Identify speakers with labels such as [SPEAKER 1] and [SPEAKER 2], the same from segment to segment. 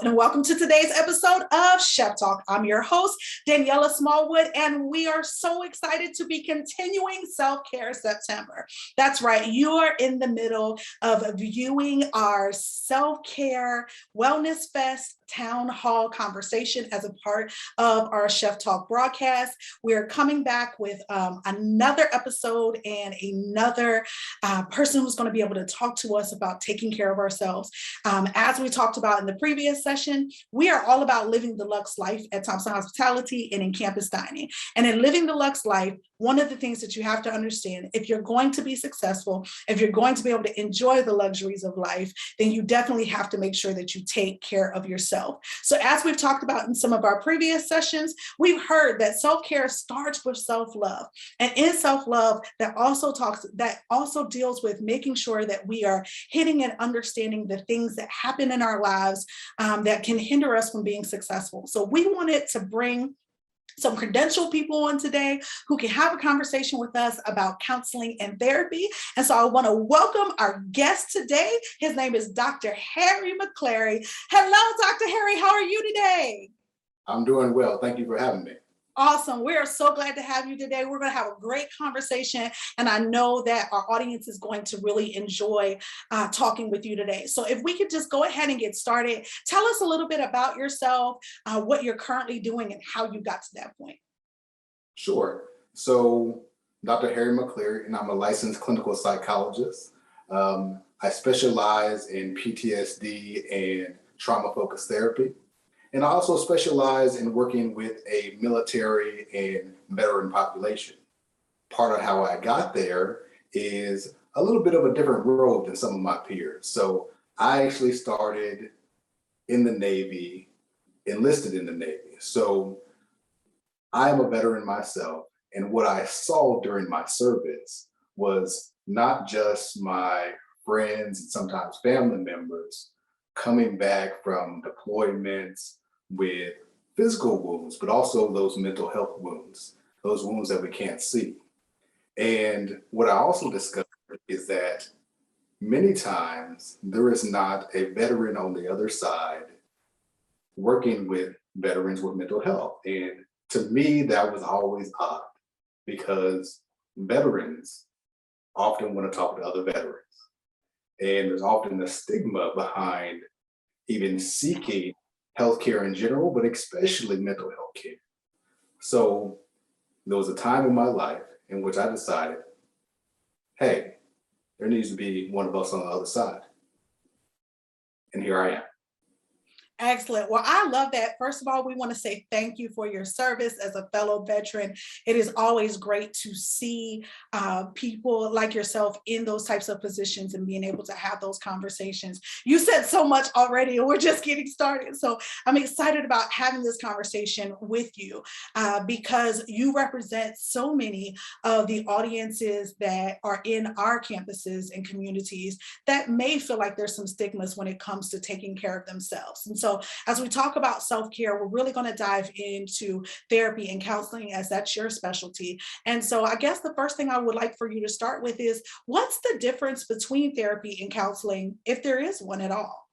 [SPEAKER 1] and welcome to today's episode of Chef Talk. I'm your host, Daniela Smallwood, and we are so excited to be continuing Self-Care September. That's right, you are in the middle of viewing our Self-Care Wellness Fest Town Hall conversation as a part of our Chef Talk broadcast. We're coming back with another episode and another person who's going to be able to talk to us about taking care of ourselves. As we talked about in the previous session, we are all about living the Luxe life at Thompson Hospitality and in campus dining. And in living the Luxe life, one of the things that you have to understand, if you're going to be successful, if you're going to be able to enjoy the luxuries of life, then you definitely have to make sure that you take care of yourself. So as we've talked about in some of our previous sessions, we've heard that self-care starts with self-love. And in self-love, that also deals with making sure that we are hitting and understanding the things that happen in our lives that can hinder us from being successful. So we wanted to bring some credentialed people on today who can have a conversation with us about counseling and therapy. And so I want to welcome our guest today. His name is Dr. Harry McCleary. Hello, Dr. Harry. How are you today?
[SPEAKER 2] I'm doing well. Thank you for having me.
[SPEAKER 1] Awesome. We are so glad to have you today. We're going to have a great conversation, and I know that our audience is going to really enjoy talking with you today. So if we could just go ahead and get started, tell us a little bit about yourself, what you're currently doing, and how you got to that point.
[SPEAKER 2] Sure. So Dr. Harry McCleary, and I'm a licensed clinical psychologist. I specialize in PTSD and trauma-focused therapy. And I also specialize in working with a military and veteran population. Part of how I got there is a little bit of a different road than some of my peers. So I actually started in the Navy, enlisted in the Navy. So I am a veteran myself. And what I saw during my service was not just my friends and sometimes family members coming back from deployments with physical wounds, but also those mental health wounds, those wounds that we can't see. And what I also discovered is that many times there is not a veteran on the other side working with veterans with mental health. And to me, that was always odd because veterans often want to talk to other veterans. And there's often a stigma behind even seeking healthcare in general, but especially mental health care. So there was a time in my life in which I decided, hey, there needs to be one of us on the other side. And here I am.
[SPEAKER 1] Excellent. Well, I love that. First of all, we want to say thank you for your service as a fellow veteran. It is always great to see people like yourself in those types of positions and being able to have those conversations. You said so much already, and we're just getting started. So I'm excited about having this conversation with you because you represent so many of the audiences that are in our campuses and communities that may feel like there's some stigmas when it comes to taking care of themselves. And so as we talk about self-care, we're really going to dive into therapy and counseling as that's your specialty. And so I guess the first thing I would like for you to start with is, what's the difference between therapy and counseling, if there is one at all?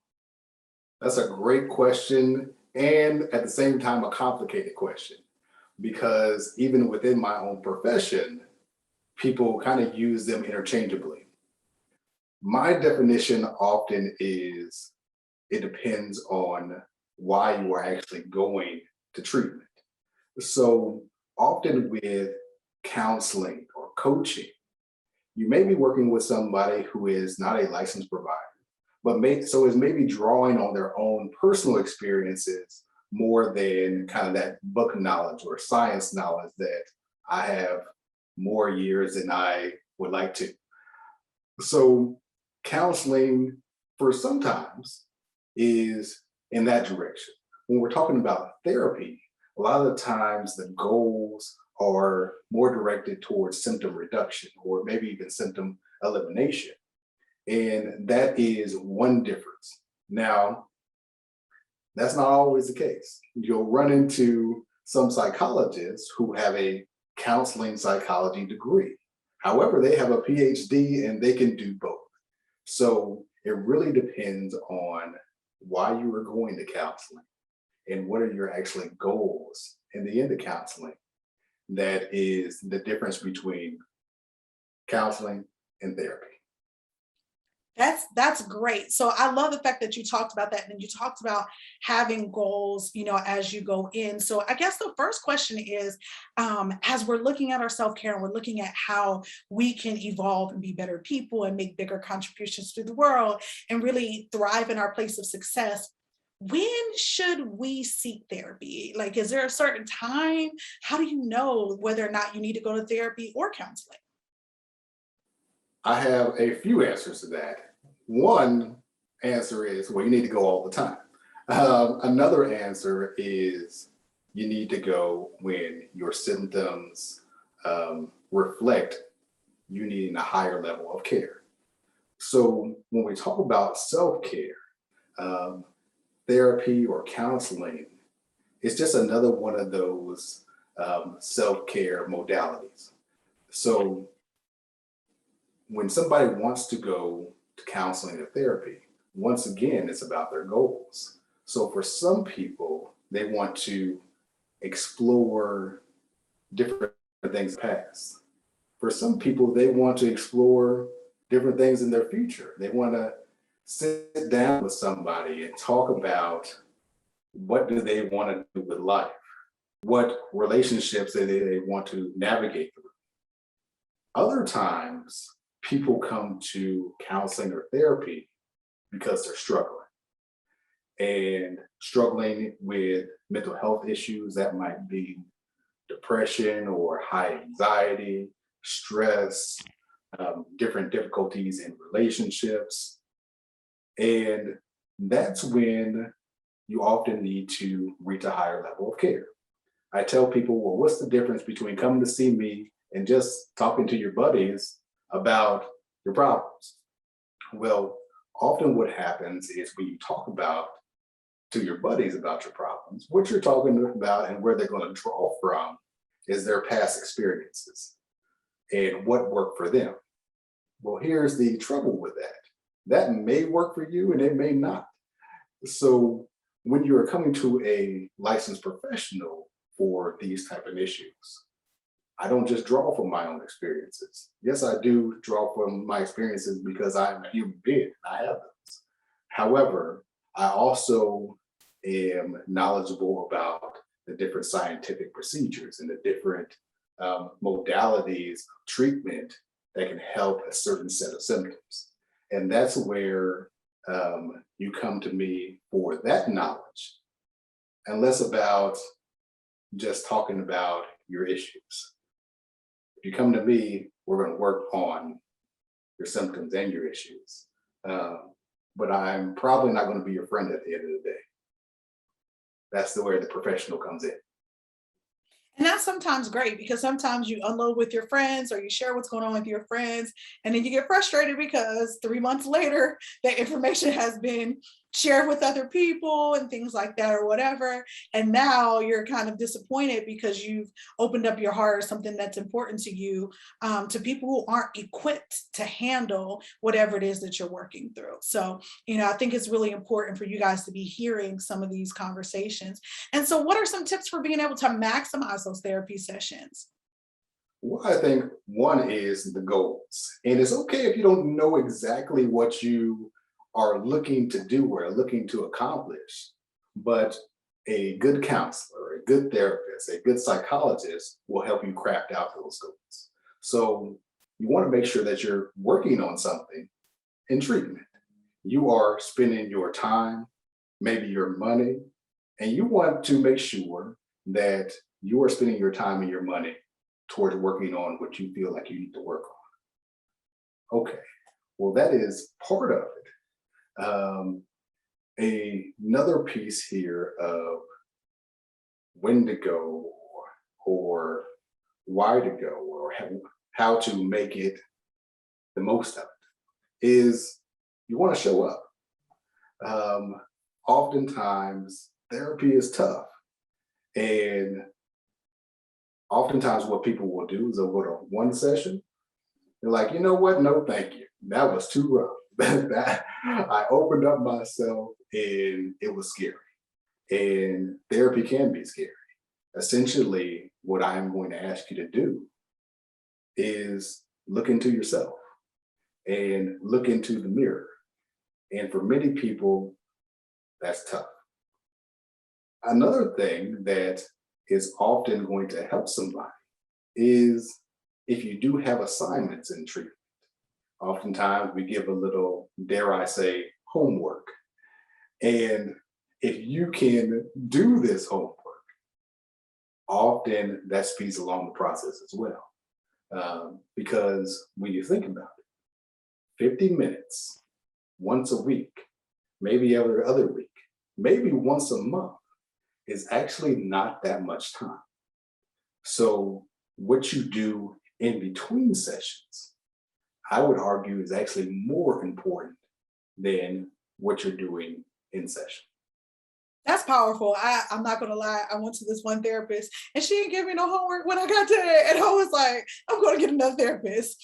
[SPEAKER 2] That's a great question. And at the same time, a complicated question, because even within my own profession, people kind of use them interchangeably. My definition often is, it depends on why you are actually going to treatment. So often with counseling or coaching, you may be working with somebody who is not a licensed provider, but is maybe drawing on their own personal experiences more than kind of that book knowledge or science knowledge that I have more years than I would like to. So counseling for sometimes is in that direction. When we're talking about therapy, a lot of the times the goals are more directed towards symptom reduction or maybe even symptom elimination. And that is one difference. Now, that's not always the case. You'll run into some psychologists who have a counseling psychology degree. However, they have a PhD and they can do both. So it really depends on why you are going to counseling and what are your actually goals in the end of counseling. That is the difference between counseling and therapy.
[SPEAKER 1] That's great. So I love the fact that you talked about that and you talked about having goals, as you go in. So I guess the first question is, as we're looking at our self-care and we're looking at how we can evolve and be better people and make bigger contributions to the world and really thrive in our place of success, when should we seek therapy? Like, is there a certain time? How do you know whether or not you need to go to therapy or counseling?
[SPEAKER 2] I have a few answers to that. One answer is, well, you need to go all the time. Another answer is you need to go when your symptoms reflect you needing a higher level of care. So when we talk about self-care, therapy or counseling, it's just another one of those self-care modalities. So when somebody wants to go to counseling or therapy, once again, it's about their goals. So for some people, they want to explore different things in the past. For some people, they want to explore different things in their future. They want to sit down with somebody and talk about what do they want to do with life, what relationships that they want to navigate through. Other times, people come to counseling or therapy because they're struggling with mental health issues that might be depression or high anxiety, stress, different difficulties in relationships. And that's when you often need to reach a higher level of care. I tell people, well, what's the difference between coming to see me and just talking to your buddies about your problems? Well, often what happens is when you talk about to your buddies about your problems, what you're talking about and where they're going to draw from is their past experiences and what worked for them. Well, here's the trouble with that. That may work for you and it may not. So when you're coming to a licensed professional for these type of issues, I don't just draw from my own experiences. Yes, I do draw from my experiences because I'm a human being. I have those. However, I also am knowledgeable about the different scientific procedures and the different modalities of treatment that can help a certain set of symptoms. And that's where you come to me for that knowledge and less about just talking about your issues. If you come to me, we're going to work on your symptoms and your issues. But I'm probably not going to be your friend at the end of the day. That's where the professional comes in.
[SPEAKER 1] And that's sometimes great because sometimes you unload with your friends or you share what's going on with your friends, and then you get frustrated because 3 months later, that information has been shared with other people and things like that or whatever. And now you're kind of disappointed because you've opened up your heart or something that's important to you to people who aren't equipped to handle whatever it is that you're working through. So, I think it's really important for you guys to be hearing some of these conversations. And so, what are some tips for being able to maximize those therapy sessions?
[SPEAKER 2] Well, I think one is the goals. And it's okay if you don't know exactly what you are looking to do or looking to accomplish, but a good counselor, a good therapist, a good psychologist will help you craft out those goals. So you want to make sure that you're working on something in treatment. You are spending your time, maybe your money, and you want to make sure that you are spending your time and your money towards working on what you feel like you need to work on. Okay, well, that is part of it. Another piece here of when to go or why to go or how to make it the most of it is you want to show up. Oftentimes therapy is tough, and oftentimes what people will do is they'll go to one session. They're like, you know what? No, thank you. That was too rough. that I opened up myself and it was scary. And therapy can be scary. Essentially, what I'm going to ask you to do is look into yourself and look into the mirror. And for many people, that's tough. Another thing that is often going to help somebody is if you do have assignments in treatment. Oftentimes we give a little, dare I say, homework. And if you can do this homework, often that speeds along the process as well. Because when you think about it, 50 minutes once a week, maybe every other week, maybe once a month is actually not that much time. So what you do in between sessions, I would argue is actually more important than what you're doing in session.
[SPEAKER 1] That's powerful. I'm not gonna lie. I went to this one therapist and she didn't give me no homework when I got there. And I was like, I'm gonna get another therapist.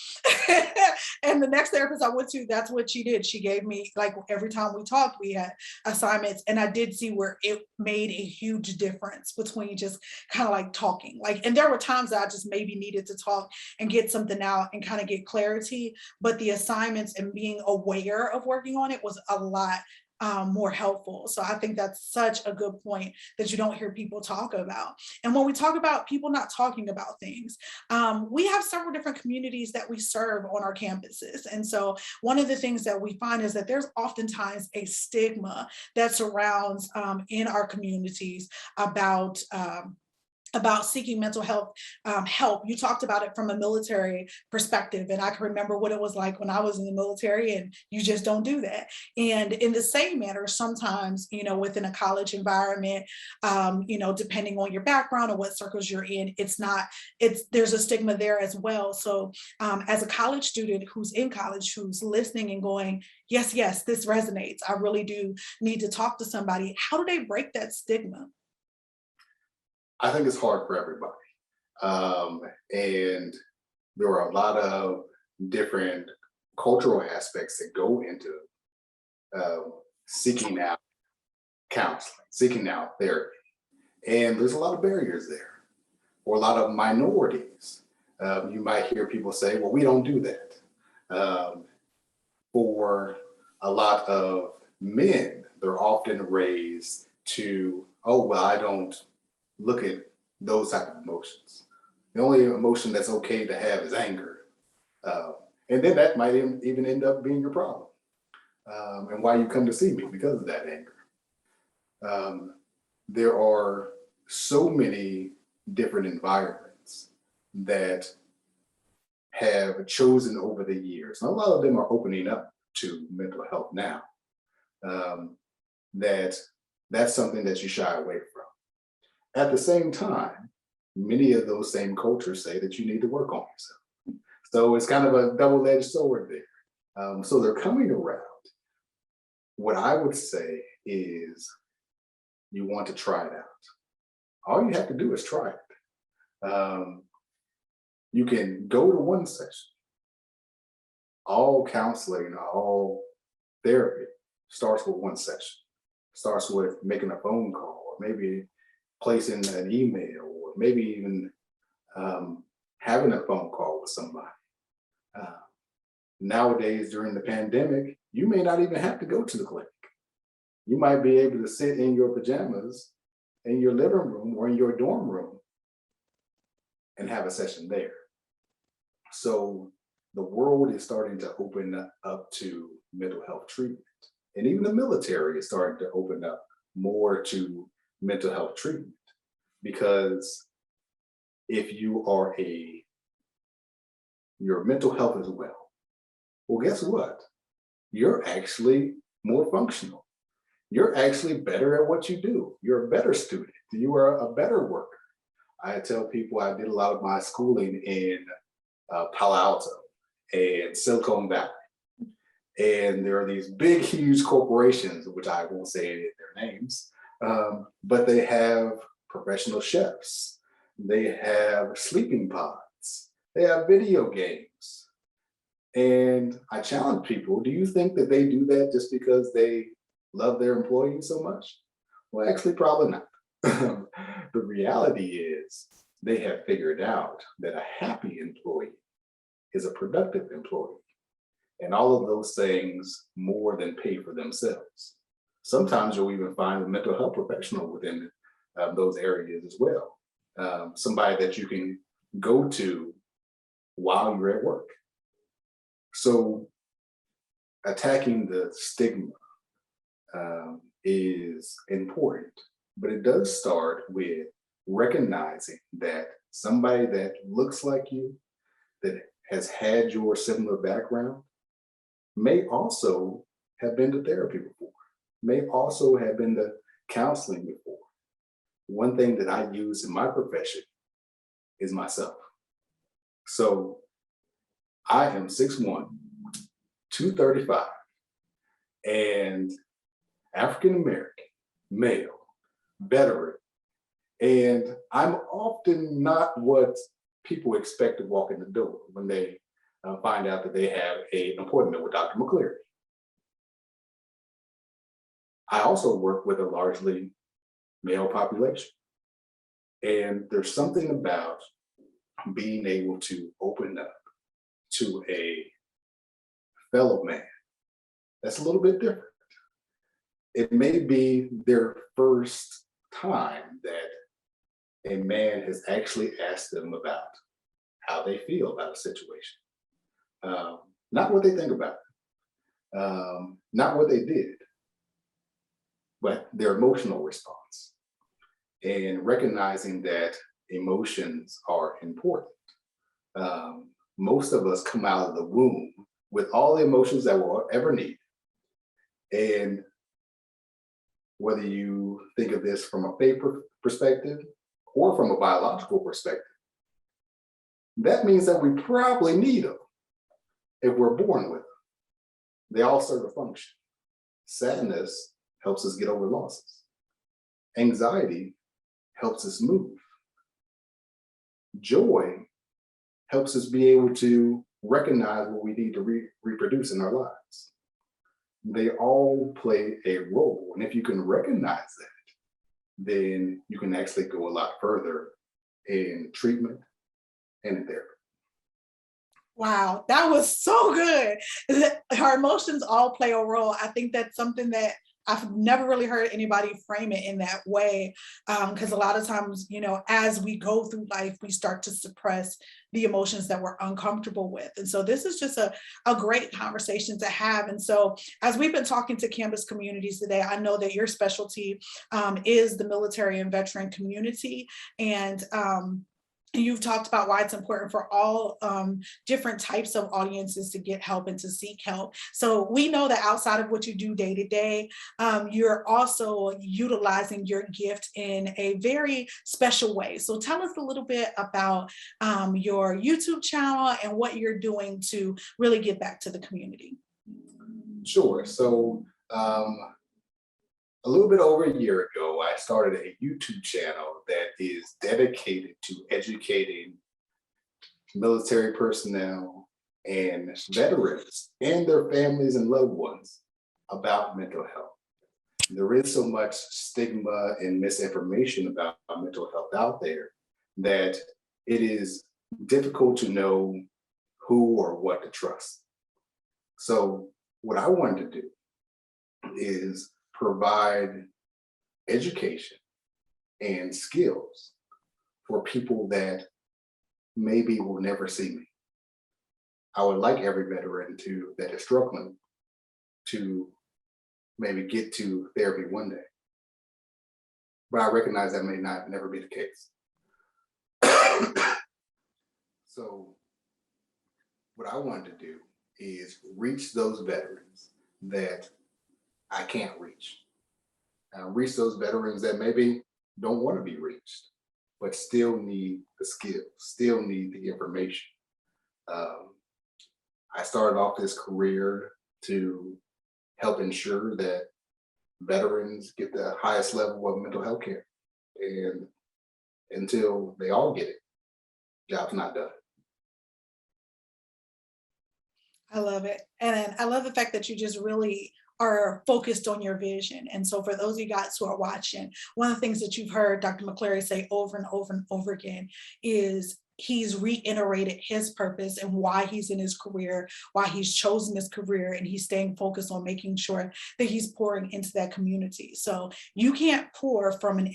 [SPEAKER 1] And the next therapist I went to, that's what she did. She gave me, like, every time we talked, we had assignments. And I did see where it made a huge difference between just kind of like talking. Like, and there were times that I just maybe needed to talk and get something out and kind of get clarity. But the assignments and being aware of working on it was a lot more helpful. So I think that's such a good point that you don't hear people talk about. And when we talk about people not talking about things, we have several different communities that we serve on our campuses. And so one of the things that we find is that there's oftentimes a stigma that surrounds in our communities about seeking mental health help. You talked about it from a military perspective, and I can remember what it was like when I was in the military, and you just don't do that. And in the same manner, sometimes, within a college environment, depending on your background or what circles you're in, there's a stigma there as well. So as a college student who's in college, who's listening and going, yes, this resonates, I really do need to talk to somebody. How do they break that stigma?
[SPEAKER 2] I think it's hard for everybody. And there are a lot of different cultural aspects that go into seeking out counseling, seeking out therapy. And there's a lot of barriers there, or a lot of minorities. You might hear people say, well, we don't do that. For a lot of men, they're often raised to, oh, well, I don't look at those type of emotions. The only emotion that's okay to have is anger. And then that might even end up being your problem. And why you come to see me, because of that anger. There are so many different environments that have chosen over the years, and a lot of them are opening up to mental health now, that's something that you shy away from. At the same time, many of those same cultures say that you need to work on yourself. So it's kind of a double-edged sword there. So they're coming around. What I would say is you want to try it out. All you have to do is try it. You can go to one session. All counseling, all therapy starts with one session. Starts with making a phone call, or maybe placing an email, or maybe even having a phone call with somebody. Nowadays, during the pandemic, you may not even have to go to the clinic. You might be able to sit in your pajamas in your living room or in your dorm room and have a session there. So the world is starting to open up to mental health treatment. And even the military is starting to open up more to mental health treatment. Because if your mental health is well, guess what? You're actually more functional. You're actually better at what you do. You're a better student. You are a better worker. I tell people I did a lot of my schooling in Palo Alto and Silicon Valley. And there are these big, huge corporations, which I won't say their names, but they have professional chefs. They have sleeping pods. They have video games. And I challenge people, do you think that they do that just because they love their employees so much? Well, actually, probably not. The reality is they have figured out that a happy employee is a productive employee. And all of those things more than pay for themselves. Sometimes you'll even find a mental health professional within those areas as well. Somebody that you can go to while you're at work. So attacking the stigma is important, but it does start with recognizing that somebody that looks like you, that has had your similar background, may also have been to therapy before, may also have been to counseling before. One thing that I use in my profession is myself. So I am 6'1", 235, and African American, male, veteran. And I'm often not what people expect to walk in the door when they find out that they have an appointment with Dr. McCleary. I also work with a largely male population. And there's something about being able to open up to a fellow man that's a little bit different. It may be their first time that a man has actually asked them about how they feel about a situation. Not what they think about it, not what they did, but their emotional response. And recognizing that emotions are important. Most of us come out of the womb with all the emotions that we'll ever need. And whether you think of this from a faith perspective or from a biological perspective, that means that we probably need them if we're born with them. They all serve a function. Sadness helps us get over losses. Anxiety helps us move. Joy helps us be able to recognize what we need to reproduce in our lives. They all play a role. And if you can recognize that, then you can actually go a lot further in treatment and in therapy.
[SPEAKER 1] Wow, that was so good. Our emotions all play a role. I think that's something that I've never really heard anybody frame it in that way. Because a lot of times, as we go through life, we start to suppress the emotions that we're uncomfortable with. And so this is just a great conversation to have. And so as we've been talking to campus communities today, I know that your specialty is the military and veteran community. And you've talked about why it's important for all different types of audiences to get help and to seek help. So we know that outside of what you do day to day, you're also utilizing your gift in a very special way. So tell us a little bit about your YouTube channel and what you're doing to really give back to the community.
[SPEAKER 2] Sure. So a little bit over a year ago, I started a YouTube channel that is dedicated to educating military personnel and veterans and their families and loved ones about mental health. There is so much stigma and misinformation about mental health out there that it is difficult to know who or what to trust. So what I wanted to do is provide education and skills for people that maybe will never see me. I would like every veteran that is struggling to maybe get to therapy one day. But I recognize that may never be the case. So what I wanted to do is reach those veterans that I can't reach. Reach those veterans that maybe don't want to be reached, but still need the skills, still need the information. I started off this career to help ensure that veterans get the highest level of mental health care. And until they all get it, job's not done.
[SPEAKER 1] I love it. And I love the fact that you just really are focused on your vision. And so for those of you guys who are watching, one of the things that you've heard Dr. McCleary say over and over and over again is he's reiterated his purpose and why he's in his career, why he's chosen this career, and he's staying focused on making sure that he's pouring into that community. So you can't pour from an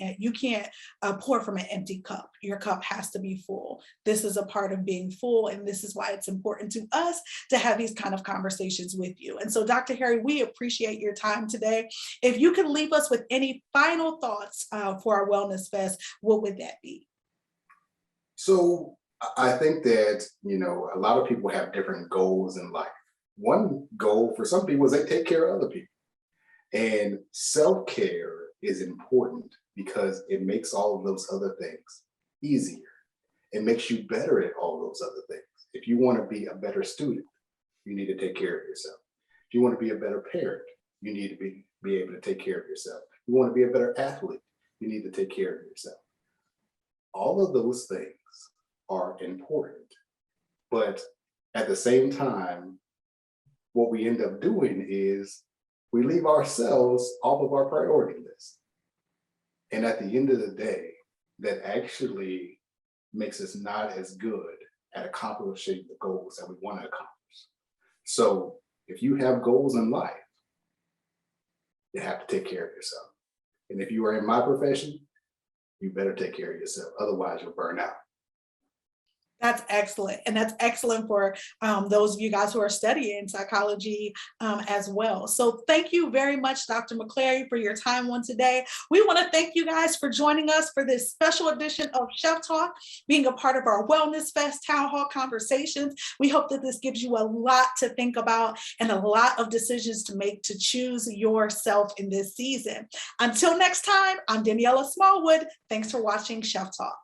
[SPEAKER 1] empty cup. Your cup has to be full. This is a part of being full, and this is why it's important to us to have these kind of conversations with you. And so, Dr. Harry, we appreciate your time today. If you could leave us with any final thoughts for our Wellness Fest, what would that be?
[SPEAKER 2] So I think that, a lot of people have different goals in life. One goal for some people is they take care of other people. And self-care is important because it makes all of those other things easier. It makes you better at all those other things. If you want to be a better student, you need to take care of yourself. If you want to be a better parent, you need to be able to take care of yourself. If you want to be a better athlete, you need to take care of yourself. All of those things are important. But at the same time, what we end up doing is we leave ourselves off of our priority list. And at the end of the day, that actually makes us not as good at accomplishing the goals that we want to accomplish. So if you have goals in life, you have to take care of yourself. And if you are in my profession, you better take care of yourself. Otherwise, you'll burn out.
[SPEAKER 1] That's excellent. And that's excellent for those of you guys who are studying psychology as well. So thank you very much, Dr. McCleary, for your time on today. We want to thank you guys for joining us for this special edition of Chef Talk, being a part of our Wellness Fest Town Hall conversations. We hope that this gives you a lot to think about and a lot of decisions to make to choose yourself in this season. Until next time, I'm Daniela Smallwood. Thanks for watching Chef Talk.